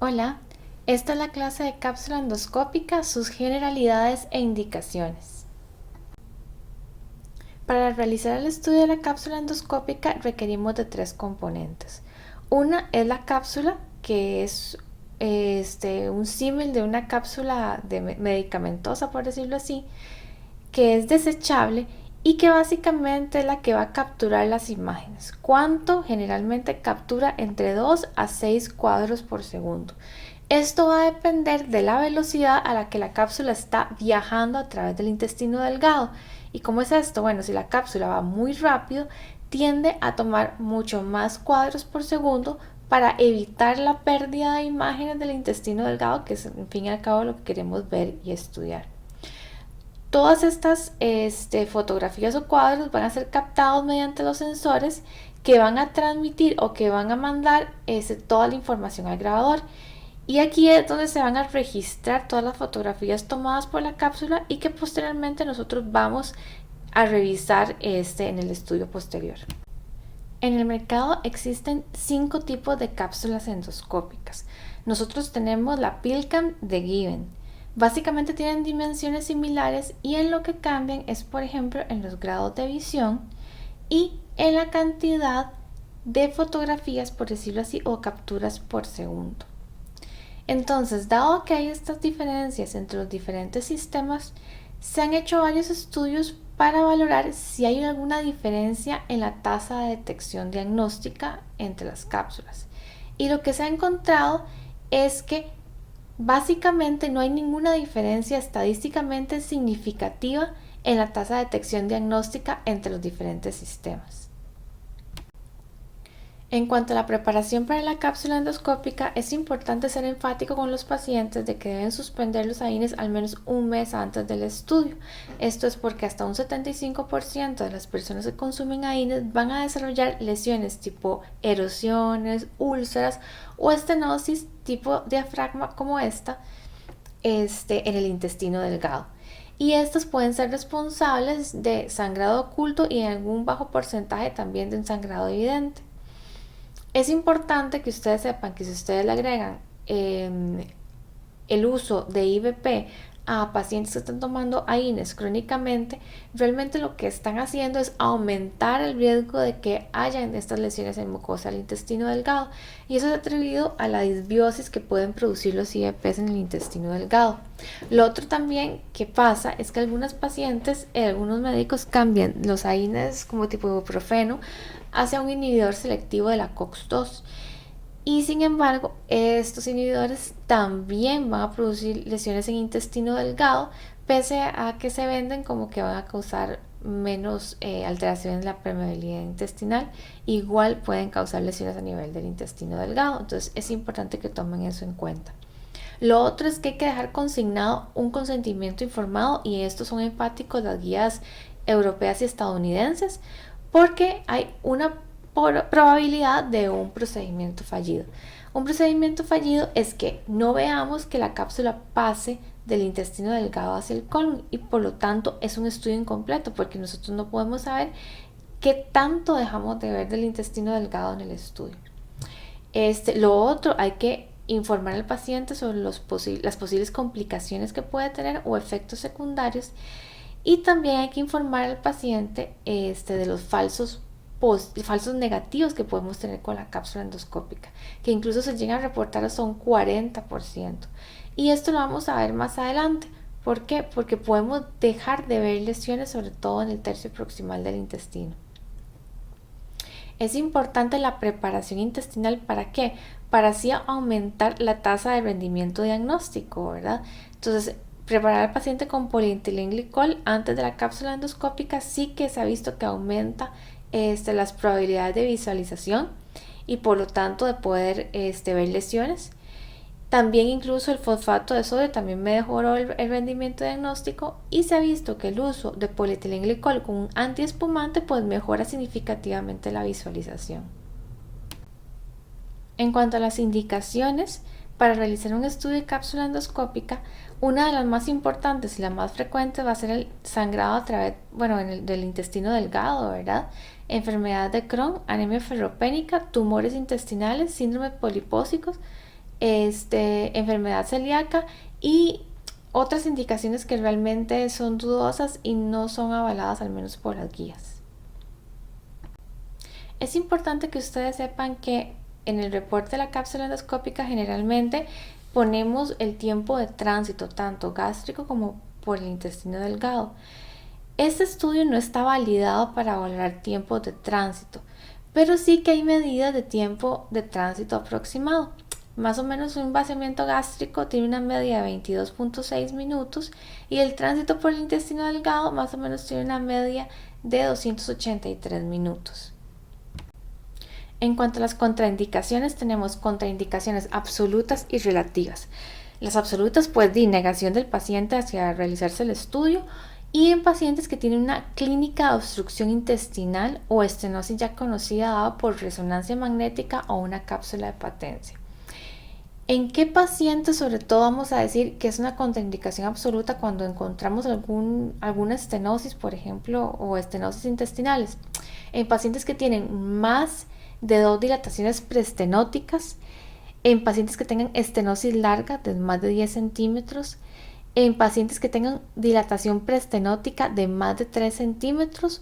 Hola, esta es la clase de cápsula endoscópica, sus generalidades e indicaciones. Para realizar el estudio de la cápsula endoscópica requerimos de tres componentes. Una es la cápsula, que es un símil de una cápsula medicamentosa, por decirlo así, que es desechable y que básicamente es la que va a capturar las imágenes. ¿Cuánto? Generalmente captura entre 2 a 6 cuadros por segundo. Esto va a depender de la velocidad a la que la cápsula está viajando a través del intestino delgado. ¿Y cómo es esto? Bueno, si la cápsula va muy rápido, tiende a tomar mucho más cuadros por segundo para evitar la pérdida de imágenes del intestino delgado, que es en fin y al cabo lo que queremos ver y estudiar. Todas estas fotografías o cuadros van a ser captados mediante los sensores que van a transmitir o que van a mandar toda la información al grabador. Y aquí es donde se van a registrar todas las fotografías tomadas por la cápsula y que posteriormente nosotros vamos a revisar en el estudio posterior. En el mercado existen 5 tipos de cápsulas endoscópicas. Nosotros tenemos la PillCam de Given. Básicamente tienen dimensiones similares y en lo que cambian es, por ejemplo, en los grados de visión y en la cantidad de fotografías, por decirlo así, o capturas por segundo. Entonces, dado que hay estas diferencias entre los diferentes sistemas, se han hecho varios estudios para valorar si hay alguna diferencia en la tasa de detección diagnóstica entre las cápsulas. Y lo que se ha encontrado es que básicamente no hay ninguna diferencia estadísticamente significativa en la tasa de detección diagnóstica entre los diferentes sistemas. En cuanto a la preparación para la cápsula endoscópica, es importante ser enfático con los pacientes de que deben suspender los AINES al menos un mes antes del estudio. Esto es porque hasta un 75% de las personas que consumen AINES van a desarrollar lesiones tipo erosiones, úlceras o estenosis tipo diafragma como esta en el intestino delgado. Y estas pueden ser responsables de sangrado oculto y en algún bajo porcentaje también de un sangrado evidente. Es importante que ustedes sepan que si ustedes le agregan el uso de IVP a pacientes que están tomando AINES crónicamente, realmente lo que están haciendo es aumentar el riesgo de que hayan estas lesiones en mucosa del intestino delgado, y eso es atribuido a la disbiosis que pueden producir los IVPs en el intestino delgado. Lo otro también que pasa es que algunos pacientes, algunos médicos cambian los AINES como tipo ibuprofeno hacia un inhibidor selectivo de la COX-2. Y sin embargo, estos inhibidores también van a producir lesiones en intestino delgado, pese a que se venden como que van a causar menos alteraciones en la permeabilidad intestinal. Igual pueden causar lesiones a nivel del intestino delgado, entonces es importante que tomen eso en cuenta. Lo otro es que hay que dejar consignado un consentimiento informado, y estos son enfáticos las guías europeas y estadounidenses, porque hay una probabilidad de un procedimiento fallido. Un procedimiento fallido es que no veamos que la cápsula pase del intestino delgado hacia el colon, y por lo tanto es un estudio incompleto porque nosotros no podemos saber qué tanto dejamos de ver del intestino delgado en el estudio. Lo otro, hay que informar al paciente sobre las posibles complicaciones que puede tener o efectos secundarios, y también hay que informar al paciente de los falsos negativos que podemos tener con la cápsula endoscópica, que incluso se llegan a reportar hasta un 40%. Y esto lo vamos a ver más adelante. ¿Por qué? Porque podemos dejar de ver lesiones, sobre todo en el tercio proximal del intestino. Es importante la preparación intestinal. ¿Para qué? Para así aumentar la tasa de rendimiento diagnóstico, ¿verdad? Entonces, preparar al paciente con polietilenglicol antes de la cápsula endoscópica sí que se ha visto que aumenta las probabilidades de visualización y por lo tanto de poder ver lesiones. También incluso el fosfato de sodio también mejoró el rendimiento diagnóstico, y se ha visto que el uso de polietilenglicol con un antiespumante pues mejora significativamente la visualización. En cuanto a las indicaciones para realizar un estudio de cápsula endoscópica, una de las más importantes y la más frecuente va a ser el sangrado a través, del intestino delgado, ¿verdad? Enfermedad de Crohn, anemia ferropénica, tumores intestinales, síndrome polipósicos, enfermedad celíaca y otras indicaciones que realmente son dudosas y no son avaladas al menos por las guías. Es importante que ustedes sepan que en el reporte de la cápsula endoscópica generalmente ponemos el tiempo de tránsito tanto gástrico como por el intestino delgado. Este estudio no está validado para valorar tiempos de tránsito, pero sí que hay medidas de tiempo de tránsito aproximado. Más o menos un vaciamiento gástrico tiene una media de 22.6 minutos y el tránsito por el intestino delgado más o menos tiene una media de 283 minutos. En cuanto a las contraindicaciones, tenemos contraindicaciones absolutas y relativas. Las absolutas, pues, de negación del paciente hacia realizarse el estudio, y en pacientes que tienen una clínica de obstrucción intestinal o estenosis ya conocida dada por resonancia magnética o una cápsula de patencia. ¿En qué pacientes sobre todo vamos a decir que es una contraindicación absoluta cuando encontramos alguna estenosis, por ejemplo, o estenosis intestinales? En pacientes que tienen más de 2 dilataciones preestenóticas, en pacientes que tengan estenosis larga de más de 10 centímetros, en pacientes que tengan dilatación preestenótica de más de 3 centímetros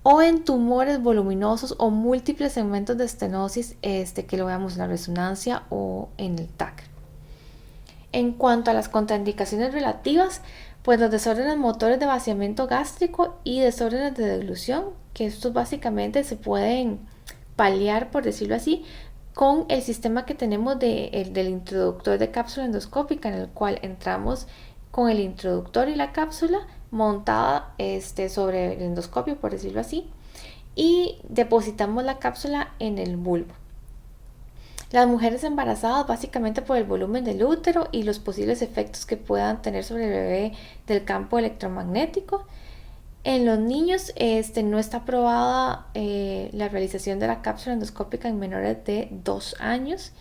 o en tumores voluminosos o múltiples segmentos de estenosis que lo veamos en la resonancia o en el TAC. En cuanto a las contraindicaciones relativas, pues los desórdenes motores de vaciamiento gástrico y desórdenes de deglución, que estos básicamente se pueden paliar, por decirlo así, con el sistema que tenemos del introductor de cápsula endoscópica, en el cual entramos con el introductor y la cápsula montada sobre el endoscopio, por decirlo así, y depositamos la cápsula en el bulbo. Las mujeres embarazadas, básicamente por el volumen del útero y los posibles efectos que puedan tener sobre el bebé del campo electromagnético. En los niños no está aprobada la realización de la cápsula endoscópica en menores de 2 años.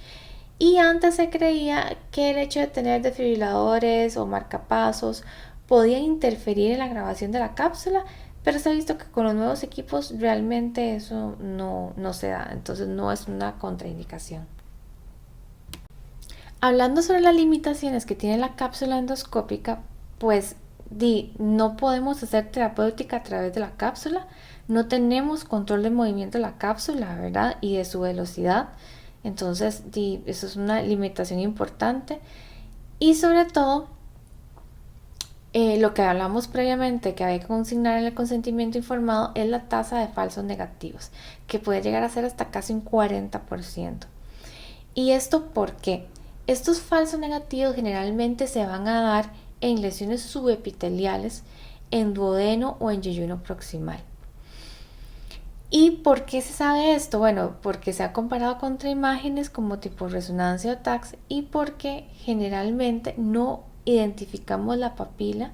Y antes se creía que el hecho de tener desfibriladores o marcapasos podía interferir en la grabación de la cápsula, pero se ha visto que con los nuevos equipos realmente eso no se da, entonces no es una contraindicación. Hablando sobre las limitaciones que tiene la cápsula endoscópica, pues no podemos hacer terapéutica a través de la cápsula, no tenemos control del movimiento de la cápsula, ¿verdad? Y de su velocidad. Entonces, eso es una limitación importante. Y sobre todo, lo que hablamos previamente, que hay que consignar en el consentimiento informado, es la tasa de falsos negativos, que puede llegar a ser hasta casi un 40%. ¿Y esto por qué? Estos falsos negativos generalmente se van a dar en lesiones subepiteliales, en duodeno o en yeyuno proximal. ¿Y por qué se sabe esto? Bueno, porque se ha comparado contra imágenes como tipo resonancia o TACS y porque generalmente no identificamos la papila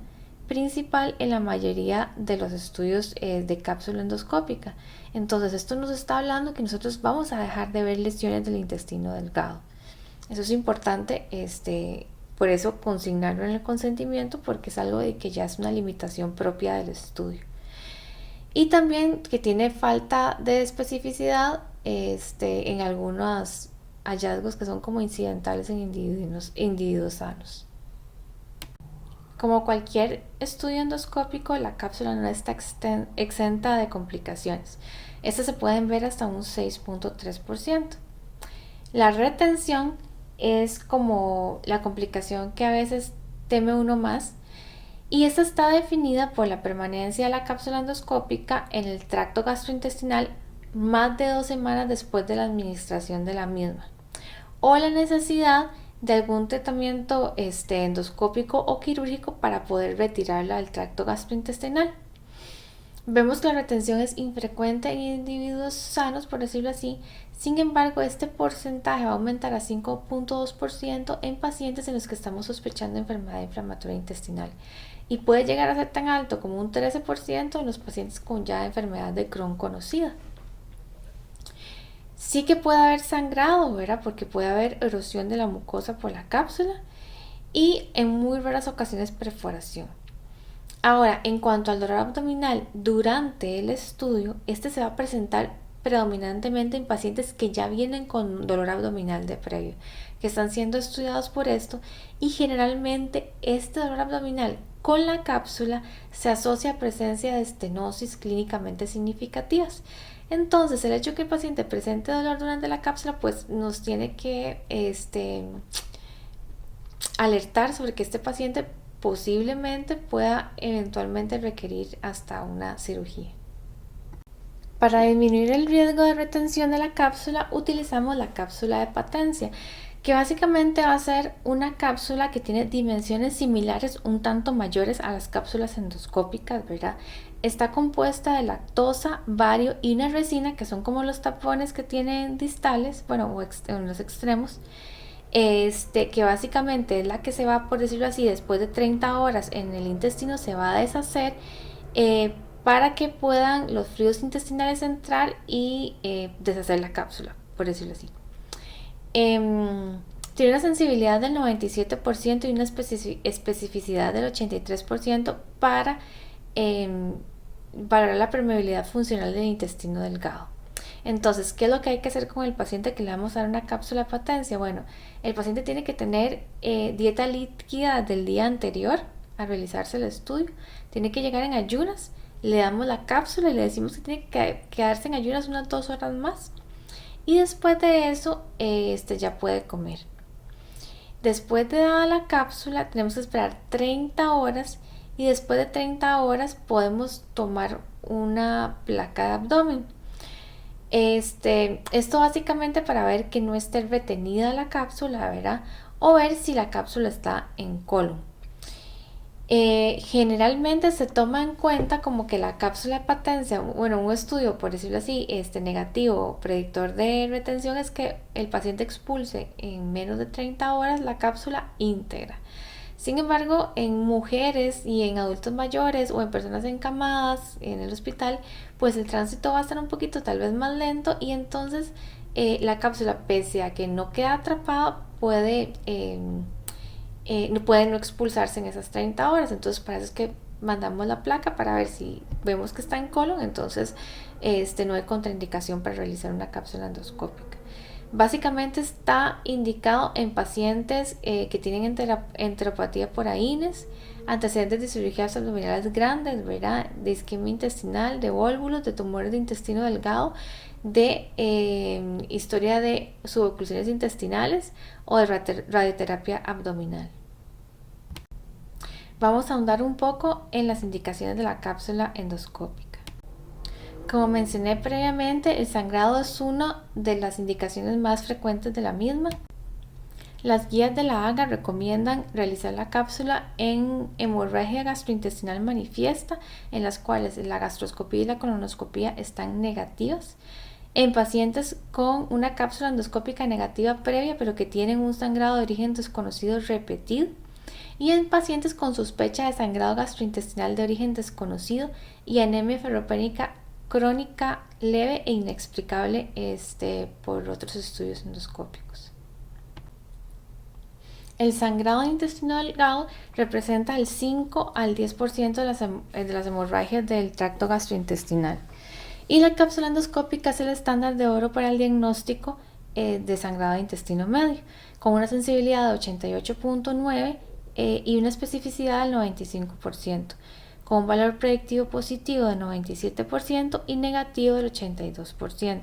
principal en la mayoría de los estudios de cápsula endoscópica. Entonces esto nos está hablando que nosotros vamos a dejar de ver lesiones del intestino delgado. Eso es importante, por eso consignarlo en el consentimiento, porque es algo de que ya es una limitación propia del estudio. Y también que tiene falta de especificidad en algunos hallazgos que son como incidentales en individuos sanos. Como cualquier estudio endoscópico, la cápsula no está exenta de complicaciones. Estas se pueden ver hasta un 6.3%. La retención es como la complicación que a veces teme uno más, y esta está definida por la permanencia de la cápsula endoscópica en el tracto gastrointestinal más de 2 semanas después de la administración de la misma, o la necesidad de algún tratamiento endoscópico o quirúrgico para poder retirarla del tracto gastrointestinal. Vemos que la retención es infrecuente en individuos sanos, por decirlo así. Sin embargo, este porcentaje va a aumentar a 5.2% en pacientes en los que estamos sospechando enfermedad inflamatoria intestinal, y puede llegar a ser tan alto como un 13% en los pacientes con ya enfermedad de Crohn conocida. Sí que puede haber sangrado, ¿verdad? Porque puede haber erosión de la mucosa por la cápsula y en muy raras ocasiones perforación. Ahora, en cuanto al dolor abdominal durante el estudio, este se va a presentar predominantemente en pacientes que ya vienen con dolor abdominal de previo. que están siendo estudiados por esto, y generalmente este dolor abdominal con la cápsula se asocia a presencia de estenosis clínicamente significativas. Entonces, el hecho que el paciente presente dolor durante la cápsula, pues nos tiene que alertar sobre que este paciente posiblemente pueda eventualmente requerir hasta una cirugía. Para disminuir el riesgo de retención de la cápsula, utilizamos la cápsula de patencia, que básicamente va a ser una cápsula que tiene dimensiones similares, un tanto mayores a las cápsulas endoscópicas, ¿verdad? Está compuesta de lactosa, bario y una resina, que son como los tapones que tienen distales, bueno, o en los extremos, que básicamente es la que se va, por decirlo así, después de 30 horas en el intestino, se va a deshacer para que puedan los fluidos intestinales entrar y deshacer la cápsula, por decirlo así. Tiene una sensibilidad del 97% y una especificidad del 83% para valorar la permeabilidad funcional del intestino delgado. Entonces, ¿qué es lo que hay que hacer con el paciente que le vamos a dar una cápsula de patencia? Bueno, el paciente tiene que tener dieta líquida del día anterior a realizarse el estudio. Tiene que llegar en ayunas, le damos la cápsula y le decimos que tiene que quedarse en ayunas unas 2 horas más. Y después de eso, ya puede comer. Después de dada la cápsula, tenemos que esperar 30 horas y después de 30 horas podemos tomar una placa de abdomen. Esto básicamente para ver que no esté retenida la cápsula, ¿verdad? O ver si la cápsula está en colon. Generalmente se toma en cuenta como que la cápsula de patencia, bueno, un estudio, por decirlo así, negativo, predictor de retención, es que el paciente expulse en menos de 30 horas la cápsula íntegra. Sin embargo, en mujeres y en adultos mayores o en personas encamadas en el hospital, pues el tránsito va a estar un poquito tal vez más lento, y entonces la cápsula, pese a que no queda atrapada, no puede no expulsarse en esas 30 horas. Entonces, para eso es que mandamos la placa, para ver si vemos que está en colon, entonces no hay contraindicación para realizar una cápsula endoscópica. Básicamente está indicado en pacientes que tienen enteropatía por AINES, antecedentes de cirugías abdominales grandes, ¿verdad? De isquemia intestinal, de vólvulos, de tumores de intestino delgado, de historia de suboclusiones intestinales o de radioterapia abdominal. Vamos a ahondar un poco en las indicaciones de la cápsula endoscópica. Como mencioné previamente, el sangrado es una de las indicaciones más frecuentes de la misma. Las guías de la AGA recomiendan realizar la cápsula en hemorragia gastrointestinal manifiesta, en las cuales la gastroscopía y la colonoscopía están negativas, en pacientes con una cápsula endoscópica negativa previa pero que tienen un sangrado de origen desconocido repetido, y en pacientes con sospecha de sangrado gastrointestinal de origen desconocido y anemia ferropénica crónica leve e inexplicable por otros estudios endoscópicos. El sangrado de intestino delgado representa el 5 al 10% de las hemorragias del tracto gastrointestinal. Y la cápsula endoscópica es el estándar de oro para el diagnóstico de sangrado de intestino medio, con una sensibilidad de 88.9 y una especificidad del 95%, con un valor predictivo positivo del 97% y negativo del 82%.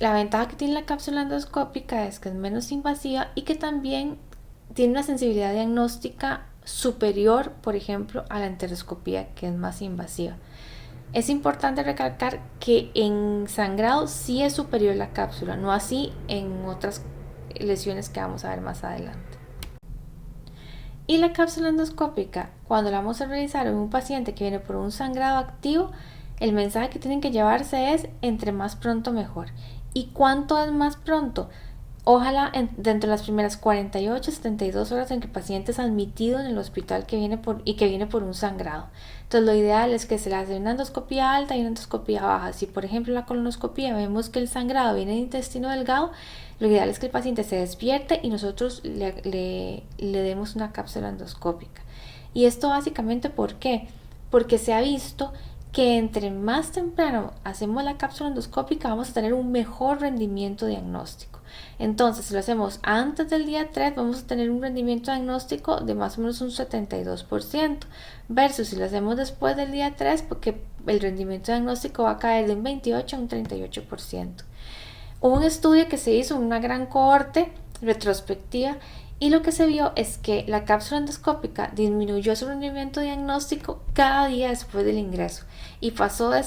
La ventaja que tiene la cápsula endoscópica es que es menos invasiva y que también tiene una sensibilidad diagnóstica superior, por ejemplo, a la enteroscopía, que es más invasiva. Es importante recalcar que en sangrado sí es superior la cápsula, no así en otras lesiones que vamos a ver más adelante. Y la cápsula endoscópica, cuando la vamos a realizar en un paciente que viene por un sangrado activo, el mensaje que tienen que llevarse es: entre más pronto mejor. ¿Y cuánto es más pronto? Ojalá dentro de las primeras 48 a 72 horas en que el paciente es admitido en el hospital que viene por un sangrado. Entonces, lo ideal es que se le hace una endoscopía alta y una endoscopía baja. Si, por ejemplo, en la colonoscopía vemos que el sangrado viene de intestino delgado, lo ideal es que el paciente se despierte y nosotros le demos una cápsula endoscópica. Y esto básicamente, ¿por qué? Porque se ha visto que entre más temprano hacemos la cápsula endoscópica vamos a tener un mejor rendimiento diagnóstico. Entonces, si lo hacemos antes del día 3, vamos a tener un rendimiento diagnóstico de más o menos un 72%, versus si lo hacemos después del día 3, porque el rendimiento diagnóstico va a caer de un 28 a un 38%. Hubo un estudio que se hizo en una gran cohorte retrospectiva y lo que se vio es que la cápsula endoscópica disminuyó su rendimiento diagnóstico cada día después del ingreso y pasó de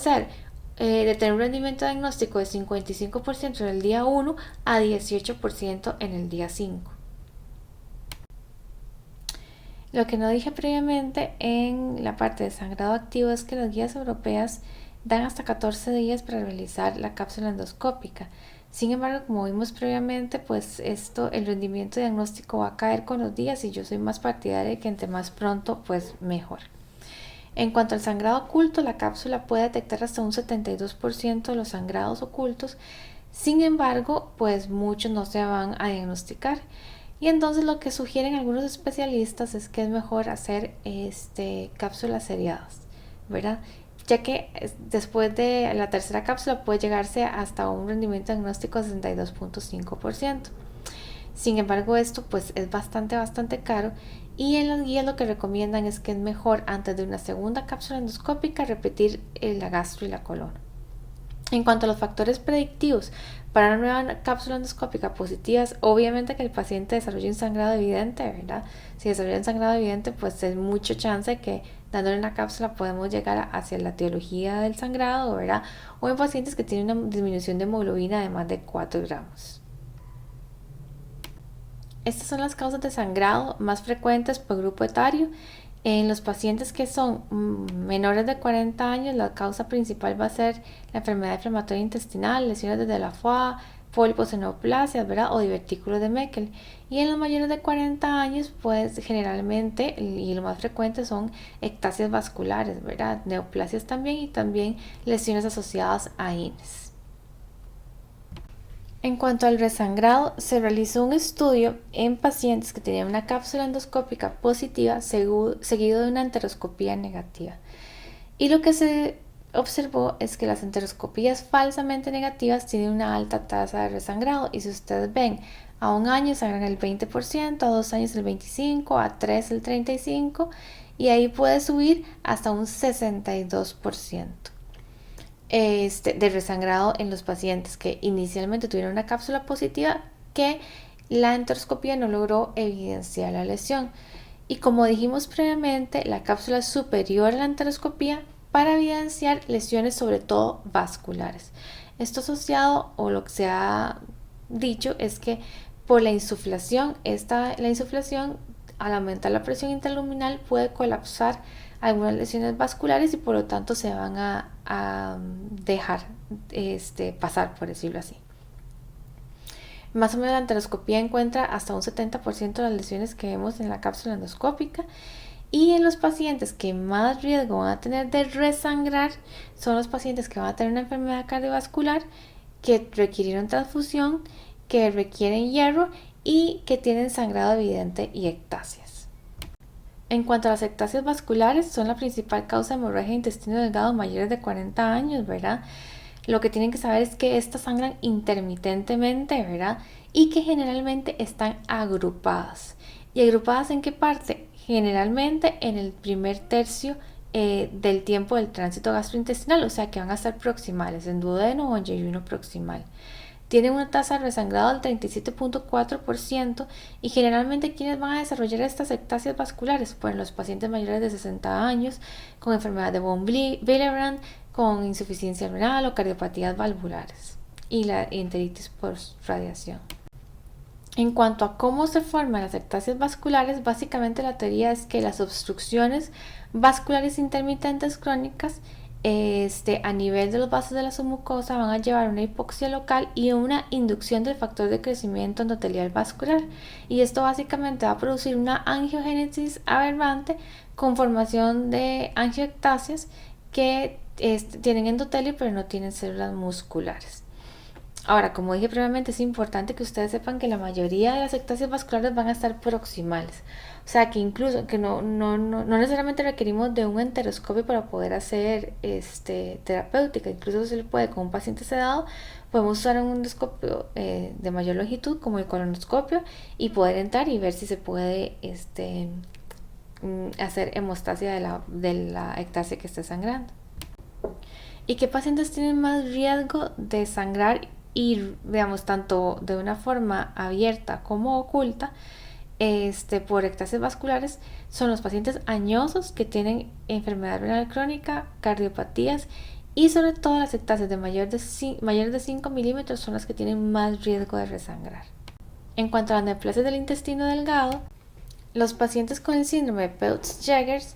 tener un rendimiento diagnóstico de 55% en el día 1 a 18% en el día 5. Lo que no dije previamente en la parte de sangrado activo es que las guías europeas dan hasta 14 días para realizar la cápsula endoscópica. Sin embargo, como vimos previamente, pues el rendimiento diagnóstico va a caer con los días y yo soy más partidaria de que entre más pronto, pues mejor. En cuanto al sangrado oculto, la cápsula puede detectar hasta un 72% de los sangrados ocultos. Sin embargo, pues muchos no se van a diagnosticar. Y entonces lo que sugieren algunos especialistas es que es mejor hacer cápsulas seriadas, ¿verdad? Ya que después de la tercera cápsula puede llegarse hasta un rendimiento diagnóstico de 62.5%. Sin embargo, esto pues es bastante caro y en las guías lo que recomiendan es que es mejor antes de una segunda cápsula endoscópica repetir la gastro y la colon. En cuanto a los factores predictivos para una nueva cápsula endoscópica positivas, obviamente que el paciente desarrolle un sangrado evidente, ¿verdad? Si desarrolla un sangrado evidente, pues es mucho chance de que dándole una cápsula podemos llegar hacia la etiología del sangrado, ¿verdad? O en pacientes que tienen una disminución de hemoglobina de más de 4 gramos. Estas son las causas de sangrado más frecuentes por grupo etario. En los pacientes que son menores de 40 años, la causa principal va a ser la enfermedad inflamatoria intestinal, lesiones de la foie, pólipos en neoplasias, ¿verdad? O divertículos de Meckel. Y en los mayores de 40 años, pues generalmente, y lo más frecuente son ectasias vasculares, ¿verdad? Neoplasias también y también lesiones asociadas a INES. En cuanto al resangrado, se realizó un estudio en pacientes que tenían una cápsula endoscópica positiva seguido de una enteroscopía negativa. Y lo que se observó es que las enteroscopías falsamente negativas tienen una alta tasa de resangrado. Y si ustedes ven, a un año sangran el 20%, a 2 años el 25%, a 3 el 35% y ahí puede subir hasta un 62%. De resangrado en los pacientes que inicialmente tuvieron una cápsula positiva que la enteroscopía no logró evidenciar la lesión. Y como dijimos previamente, la cápsula es superior a la enteroscopía para evidenciar lesiones sobre todo vasculares. Esto asociado, o lo que se ha dicho, es que por la insuflación, la insuflación al aumentar la presión intraluminal puede colapsar algunas lesiones vasculares y por lo tanto se van a dejar pasar, por decirlo así. Más o menos la enteroscopía encuentra hasta un 70% de las lesiones que vemos en la cápsula endoscópica. Y en los pacientes que más riesgo van a tener de resangrar son los pacientes que van a tener una enfermedad cardiovascular, que requirieron transfusión, que requieren hierro y que tienen sangrado evidente y ectasias. En cuanto a las ectasias vasculares, son la principal causa de hemorragia de intestino delgado mayores de 40 años, ¿verdad? Lo que tienen que saber es que estas sangran intermitentemente, ¿verdad? Y que generalmente están agrupadas. ¿Y agrupadas en qué parte? Generalmente en el primer tercio del tiempo del tránsito gastrointestinal, o sea que van a estar proximales, en duodeno o en yeyuno proximal. Tienen una tasa de resangrado del 37.4% y generalmente quienes van a desarrollar estas ectasias vasculares, pues los pacientes mayores de 60 años con enfermedad de von Willebrand, con insuficiencia renal o cardiopatías valvulares y la enteritis por radiación. En cuanto a cómo se forman las ectasias vasculares, básicamente la teoría es que las obstrucciones vasculares intermitentes crónicas a nivel de los vasos de la submucosa van a llevar a una hipoxia local y una inducción del factor de crecimiento endotelial vascular, y esto básicamente va a producir una angiogénesis aberrante con formación de angioectasias que tienen endotelio pero no tienen células musculares. Ahora, como dije previamente, es importante que ustedes sepan que la mayoría de las ectasias vasculares van a estar proximales. O sea, que incluso que no necesariamente requerimos de un enteroscopio para poder hacer terapéutica. Incluso se le puede, con un paciente sedado, podemos usar un endoscopio de mayor longitud, como el colonoscopio, y poder entrar y ver si se puede hacer hemostasia de la ectasia que esté sangrando. ¿Y qué pacientes tienen más riesgo de sangrar y, digamos, tanto de una forma abierta como oculta, por ectasias vasculares? Son los pacientes añosos que tienen enfermedad renal crónica, cardiopatías y sobre todo las ectasias de mayor de 5 milímetros son las que tienen más riesgo de resangrar. En cuanto a las neoplasias del intestino delgado, los pacientes con el síndrome de Peutz-Jeghers